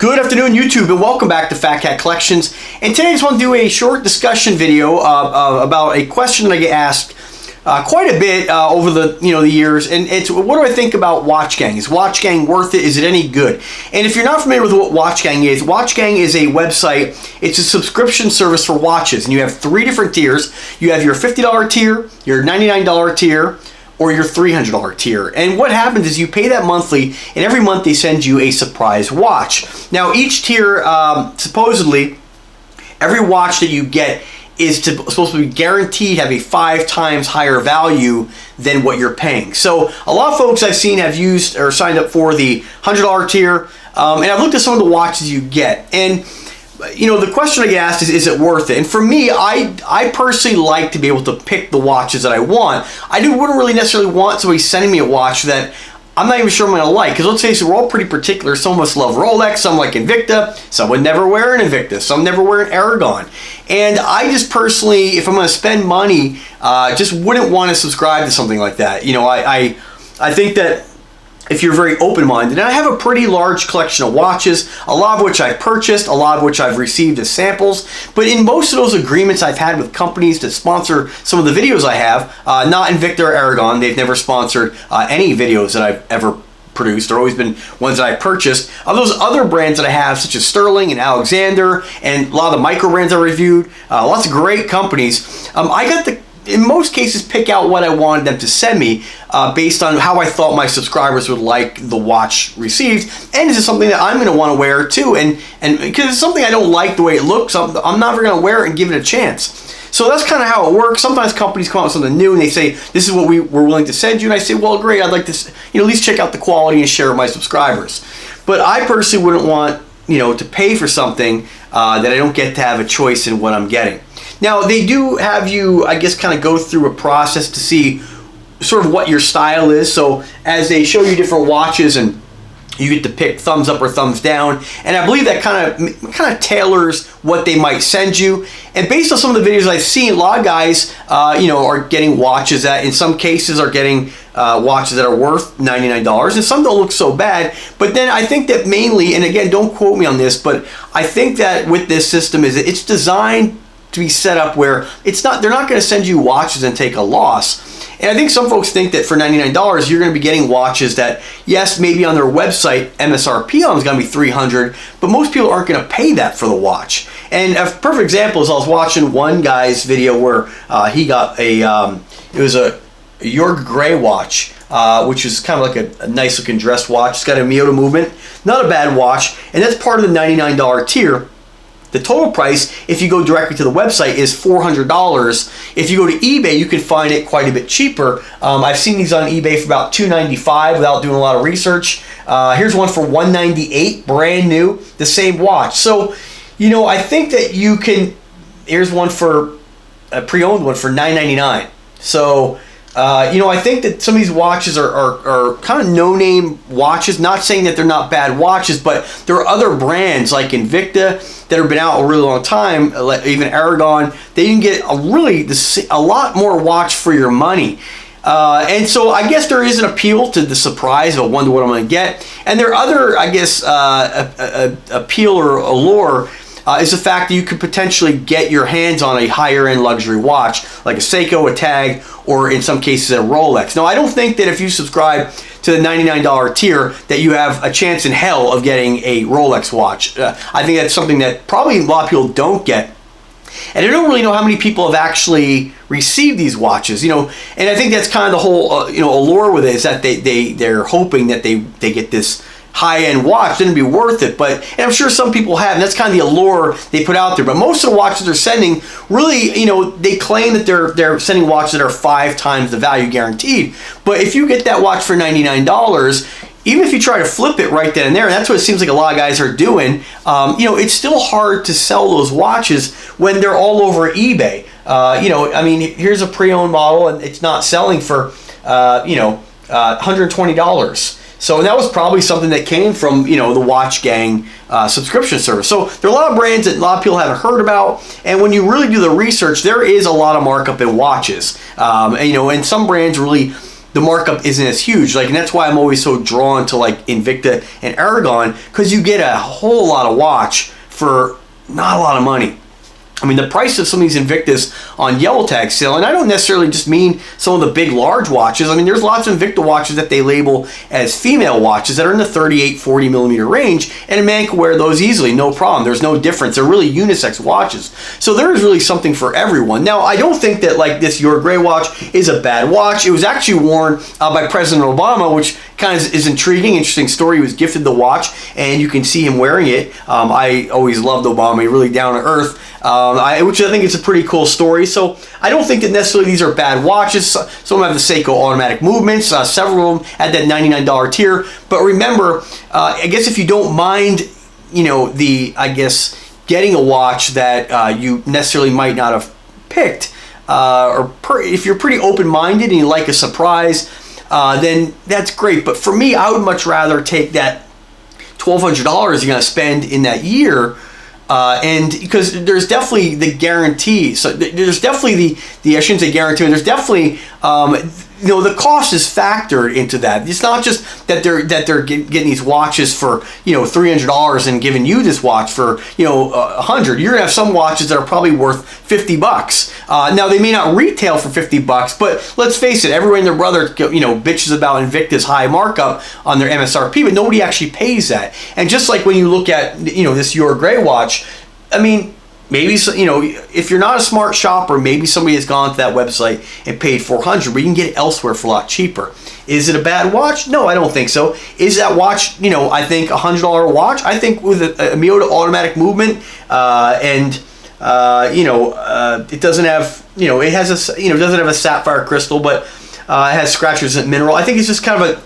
Good afternoon, YouTube, and welcome back to Fat Cat Collections. And today I just want to do a short discussion video about a question that I get asked quite a bit over the years, and it's what do I think about Watch Gang? Is Watch Gang worth it? Is it any good? And if you're not familiar with what Watch Gang is a website. It's a subscription service for watches, and you have three different tiers. You have your $50 tier, your $99 tier, or your $300 tier. And what happens is you pay that monthly, and every month they send you a surprise watch. Now each tier, supposedly, every watch that you get is supposed to be guaranteed to have a 5 times higher value than what you're paying. So a lot of folks I've seen have used or signed up for the $100 tier, and I've looked at some of the watches you get. And the question I get asked is it worth it? And for me, I personally like to be able to pick the watches that I want. Wouldn't really necessarily want somebody sending me a watch that I'm not even sure I'm going to like. Because let's face it, we're all pretty particular. Some of us love Rolex, some like Invicta, some would never wear an Invicta, some never wear an Aragon. And I just personally, if I'm going to spend money, just wouldn't want to subscribe to something like that. I think that if you're very open-minded, and I have a pretty large collection of watches, a lot of which I've purchased, a lot of which I've received as samples, but in most of those agreements I've had with companies that sponsor some of the videos I have, not Invicta or Aragon, they've never sponsored any videos that I've ever produced. They're always been ones that I purchased. Of those other brands that I have, such as Sterling and Alexander, and a lot of the micro brands I reviewed, lots of great companies, I got to, in most cases, pick out what I wanted them to send me based on how I thought my subscribers would like the watch received, and is it something that I'm going to want to wear too? And because it's something I don't like the way it looks, I'm never going to wear it and give it a chance. So that's kind of how it works. Sometimes companies come out with something new and they say, this is what we're willing to send you, and I say, well, great, I'd like to at least check out the quality and share with my subscribers. But I personally wouldn't want to pay for something that I don't get to have a choice in what I'm getting. Now, they do have you, I guess, kind of go through a process to see sort of what your style is. So as they show you different watches, and you get to pick thumbs up or thumbs down, and I believe that kind of tailors what they might send you. And based on some of the videos I've seen, a lot of guys, are getting watches that, in some cases, are getting watches that are worth $99, and some don't look so bad. But then I think that mainly, and again, don't quote me on this, but I think that with this system is it's designed to be set up where they're not going to send you watches and take a loss. And I think some folks think that for $99 you're going to be getting watches that, yes, maybe on their website MSRP on is going to be $300, but most people aren't going to pay that for the watch. And a perfect example is I was watching one guy's video where he got it was a Jorg Gray watch, which is kind of like a nice looking dress watch. It's got a Miyota movement, not a bad watch, and that's part of the $99 tier. The total price, if you go directly to the website, is $400. If you go to eBay, you can find it quite a bit cheaper. I've seen these on eBay for about $295 without doing a lot of research. Here's one for $198, brand new, the same watch. So, I think that you can. Here's one for a pre-owned one for $999. So, I think that some of these watches are kind of no-name watches. Not saying that they're not bad watches, but there are other brands like Invicta that have been out a really long time, even Aragon. They can get a lot more watch for your money. And so I guess there is an appeal to the surprise of, I wonder what I'm going to get. And there are other, I guess, appeal or allure is the fact that you could potentially get your hands on a higher end luxury watch like a Seiko, a Tag, or in some cases a Rolex. Now, I don't think that if you subscribe to the $99 tier that you have a chance in hell of getting a Rolex watch. I think that's something that probably a lot of people don't get. And I don't really know how many people have actually received these watches, and I think that's kind of the whole allure with it, is that they're hoping that they get this high-end watch, then it'd be worth it. And I'm sure some people have, and that's kind of the allure they put out there. But most of the watches they're sending, really, they claim that they're sending watches that are 5 times the value guaranteed. But if you get that watch for $99, even if you try to flip it right then and there, and that's what it seems like a lot of guys are doing, it's still hard to sell those watches when they're all over eBay. I mean, here's a pre-owned model, and it's not selling for, $120. So that was probably something that came from, the Watch Gang subscription service. So there are a lot of brands that a lot of people haven't heard about, and when you really do the research, there is a lot of markup in watches. And some brands really the markup isn't as huge. Like, and that's why I'm always so drawn to like Invicta and Aragon, because you get a whole lot of watch for not a lot of money. I mean, the price of some of these Invictas on yellow tag sale, and I don't necessarily just mean some of the big, large watches. I mean, there's lots of Invicta watches that they label as female watches that are in the 38, 40 millimeter range, and a man can wear those easily, no problem. There's no difference. They're really unisex watches. So there is really something for everyone. Now, I don't think that like this Your Gray watch is a bad watch. It was actually worn by President Obama, which kind of is intriguing, interesting story. He was gifted the watch, and you can see him wearing it. I always loved Obama. He's really down to earth. Which I think is a pretty cool story. So I don't think that necessarily these are bad watches. Some of them have the Seiko automatic movements. Several of them at that $99 tier. But remember, I guess if you don't mind, you know, getting a watch that you necessarily might not have picked, if you're pretty open-minded and you like a surprise, then that's great. But for me, I would much rather take that $1,200 you're going to spend in that year. And because there's definitely the guarantee, so there's definitely the I shouldn't say guarantee, there's definitely you know, the cost is factored into that. It's not just that they're getting these watches for, you know, $300 and giving you this watch for, you know, $100. You're gonna have some watches that are probably worth $50. Now they may not retail for $50, but let's face it, everyone and their brother, you know, bitches about Invicta's high markup on their MSRP, but nobody actually pays that. And just like when you look at, you know, this Your Gray watch, I mean, maybe, you know, if you're not a smart shopper, maybe somebody has gone to that website and paid $400, but you can get it elsewhere for a lot cheaper. Is it a bad watch? No, I don't think so. Is that watch, you know, I think $100 watch? I think with a Miyota automatic movement you know, it doesn't have, you know, it has a, you know, it doesn't have a sapphire crystal, but it has scratch resistant mineral. I think it's just kind of a,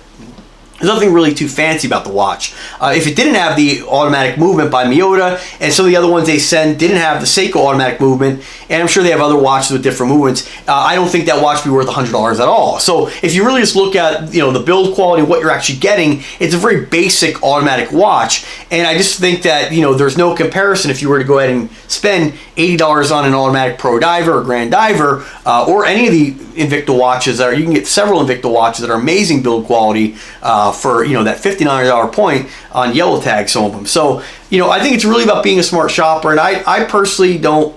there's nothing really too fancy about the watch. If it didn't have the automatic movement by Miyota, and some of the other ones they send didn't have the Seiko automatic movement, and I'm sure they have other watches with different movements, I don't think that watch would be worth $100 at all. So if you really just look at, you know, the build quality, what you're actually getting, it's a very basic automatic watch. And I just think that, you know, there's no comparison if you were to go ahead and spend $80 on an automatic Pro Diver or Grand Diver, or any of the Invicta watches. You can get several Invicta watches that are amazing build quality for, you know, that $59 point on yellow tag, some of them. So, you know, I think it's really about being a smart shopper, and I personally don't.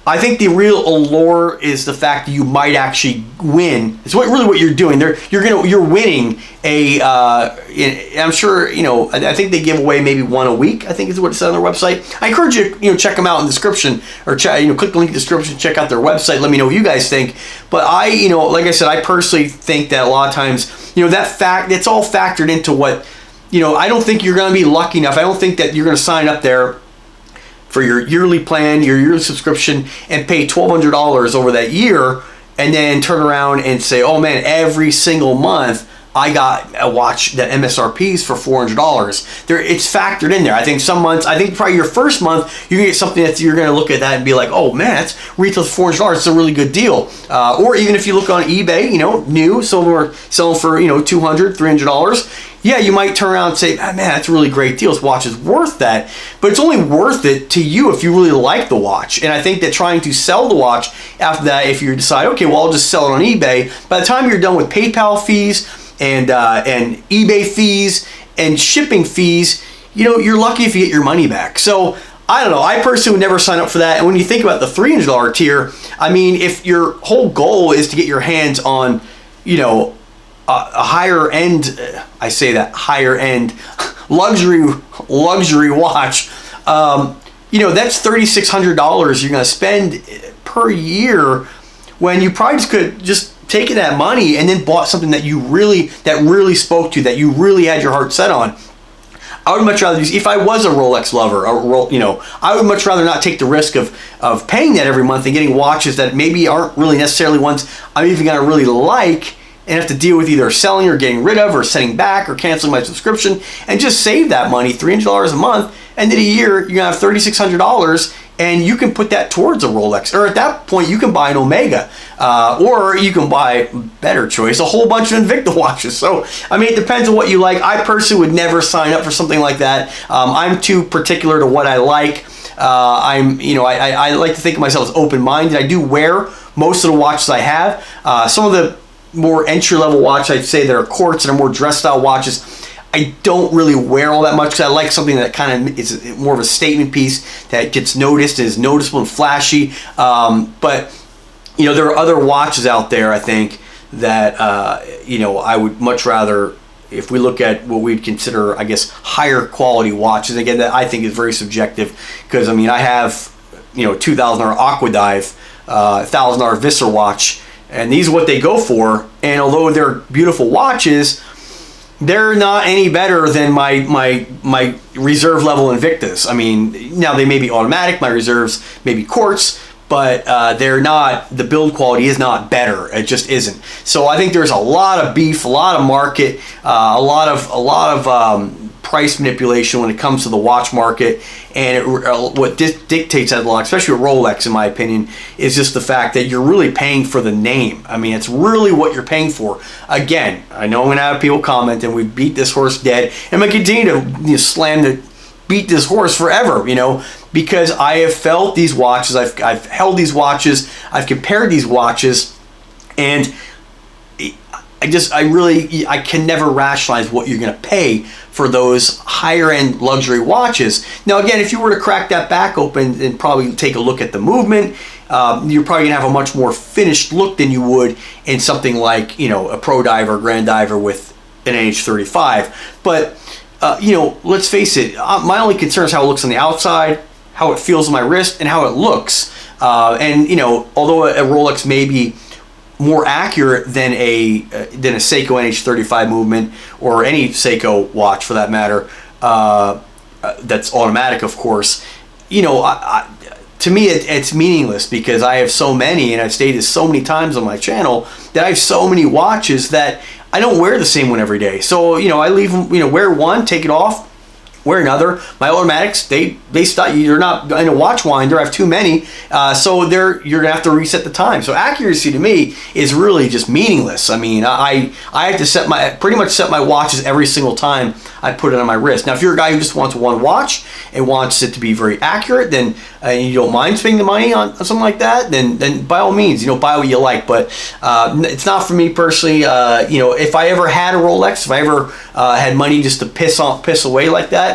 I think the real allure is the fact that you might actually win. It's really what you're doing. You're winning a. I'm sure, you know. I think they give away maybe one a week. I think is what it said on their website. I encourage you, you know, check them out in the description, or you know, click the link in the description, check out their website. Let me know what you guys think. But you know, like I said, I personally think that a lot of times, you know, it's all factored into what, you know. I don't think you're going to be lucky enough. I don't think that you're going to sign up there for your yearly plan, your yearly subscription, and pay $1,200 over that year, and then turn around and say, oh man, every single month I got a watch that MSRPs for $400. It's factored in there. I think some months, I think probably your first month, you get something that you're going to look at that and be like, oh man, that's retails for $400. It's a really good deal. Or even if you look on eBay, you know, new, some of them are selling for, you know, $200, $300. Yeah, you might turn around and say, man, that's a really great deal. This watch is worth that. But it's only worth it to you if you really like the watch. And I think that trying to sell the watch after that, if you decide, okay, well, I'll just sell it on eBay, by the time you're done with PayPal fees and eBay fees and shipping fees, you know, you're lucky if you get your money back. So I don't know. I personally would never sign up for that. And when you think about the $300 tier, I mean, if your whole goal is to get your hands on, you know, a higher end, I say that higher end luxury watch, you know, that's $3,600 you're going to spend per year, when you probably could just taken that money and then bought something that really spoke to you, that you really had your heart set on. I would much rather use, if I was a Rolex lover, you know, I would much rather not take the risk of paying that every month and getting watches that maybe aren't really necessarily ones I'm even going to really like, and have to deal with either selling or getting rid of or setting back or canceling my subscription, and just save that money, $300 a month, and in a year you're going to have $3,600, and you can put that towards a Rolex. Or at that point you can buy an Omega, or you can buy, better choice, a whole bunch of Invicta watches. So I mean, it depends on what you like. I personally would never sign up for something like that. I'm too particular to what I like. You know, I like to think of myself as open-minded. I do wear most of the watches I have. Some of the more entry-level watches, I'd say, that are quartz and are more dress style watches, I don't really wear all that much because I like something that kind of is more of a statement piece that gets noticed, is noticeable and flashy. But you know, there are other watches out there, I think, that you know, I would much rather, if we look at what we'd consider, I guess, higher quality watches. Again, that I think is very subjective, because I mean, I have, you know, $2,000 Aqua Dive, $1,000 Visser watch, and these are what they go for. And although they're beautiful watches, they're not any better than my reserve level Invictas. I mean, now they may be automatic, my reserves may be quartz, but they're not, the build quality is not better. It just isn't. So I think there's a lot of beef, a lot of market, a lot of price manipulation when it comes to the watch market. And what dictates that a lot, especially with Rolex, in my opinion, is just the fact that you're really paying for the name. I mean, it's really what you're paying for. Again, I know I'm going to have people comment, and we beat this horse dead, and I'm going to continue to beat this horse forever, you know, because I have felt these watches, I've held these watches, I've compared these watches, and I can never rationalize what you're going to pay for those higher end luxury watches. Now again, if you were to crack that back open and probably take a look at the movement, you're probably gonna have a much more finished look than you would in something like, you know, a Pro Diver, Grand Diver with an NH35. But you know, let's face it, my only concern is how it looks on the outside, how it feels on my wrist, and how it looks. And you know, although a Rolex may be more accurate than a Seiko NH35 movement, or any Seiko watch for that matter, that's automatic, of course, you know, to me it's meaningless, because I have so many, and I've stated this so many times on my channel, that I have so many watches that I don't wear the same one every day. So, you know, I leave them, you know, wear one, take it off, wear another. My automatics, they stop. You're not in a watch winder. I have too many, so you're gonna have to reset the time. So accuracy to me is really just meaningless. I mean, I have to pretty much set my watches every single time I put it on my wrist. Now, if you're a guy who just wants one watch and wants it to be very accurate, then and you don't mind spending the money on something like that, then by all means, you know, buy what you like. But it's not for me personally. You know, if I ever had a Rolex, if I ever had money just to piss away like that,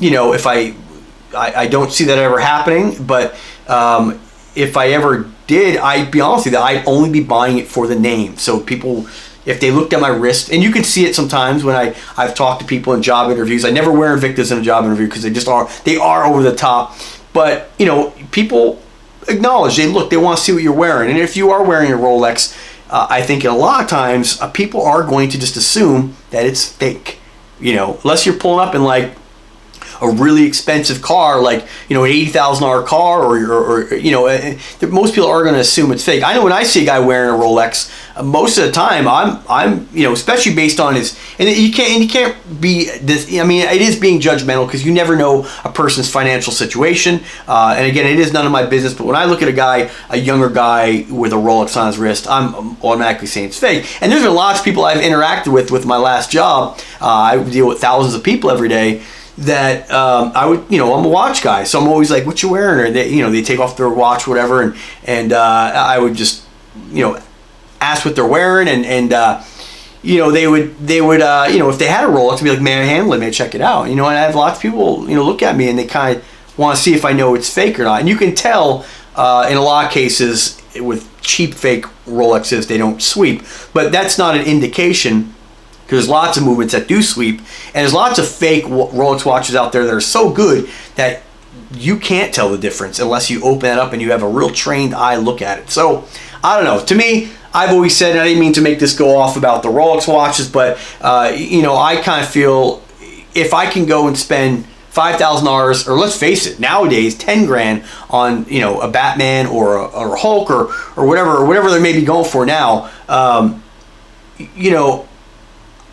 you know, if I don't see that ever happening, but if I ever did, I'd be honest with you, I'd only be buying it for the name. So people, if they looked at my wrist, and you can see it sometimes when I've talked to people in job interviews. I never wear Invictas in a job interview because they are over the top. But you know, people acknowledge, they want to see what you're wearing. And if you are wearing a Rolex, I think a lot of times people are going to just assume that it's fake. You know, unless you're pulling up in like a really expensive car, like, you know, an $80,000 car, or you know, most people are going to assume it's fake. I know when I see a guy wearing a Rolex, most of the time I'm you know, especially based on his, and you can't be this. I mean, it is being judgmental because you never know a person's financial situation. And again, it is none of my business. But when I look at a younger guy with a Rolex on his wrist, I'm automatically saying it's fake. And there's been lots of people I've interacted with my last job. I deal with thousands of people every day. That I would, you know, I'm a watch guy, so I'm always like, "What you wearing?" Or they, you know, they take off their watch, whatever, and I would just, you know, ask what they're wearing, and you know, they would, you know, if they had a Rolex, I'd be like, "May I handle it? May I check it out?" You know, and I have lots of people, you know, look at me and they kind of want to see if I know it's fake or not, and you can tell in a lot of cases with cheap fake Rolexes, they don't sweep, but that's not an indication. Because there's lots of movements that do sweep, and there's lots of fake Rolex watches out there that are so good that you can't tell the difference unless you open it up and you have a real trained eye look at it. So, I don't know. To me, I've always said, and I didn't mean to make this go off about the Rolex watches, but you know, I kind of feel if I can go and spend $5,000, or let's face it, nowadays 10 grand on, you know, a Batman or a Hulk or whatever they may be going for now, you know.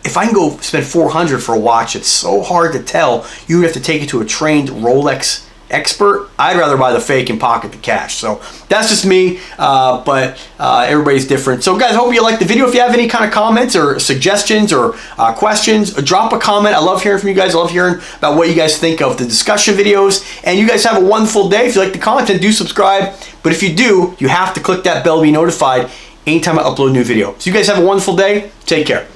If I can go spend $400 for a watch, it's so hard to tell. You have to take it to a trained Rolex expert. I'd rather buy the fake and pocket the cash. So that's just me, but everybody's different. So guys, I hope you liked the video. If you have any kind of comments or suggestions or questions, drop a comment. I love hearing from you guys. I love hearing about what you guys think of the discussion videos. And you guys have a wonderful day. If you like the content, do subscribe. But if you do, you have to click that bell to be notified anytime I upload a new video. So you guys have a wonderful day. Take care.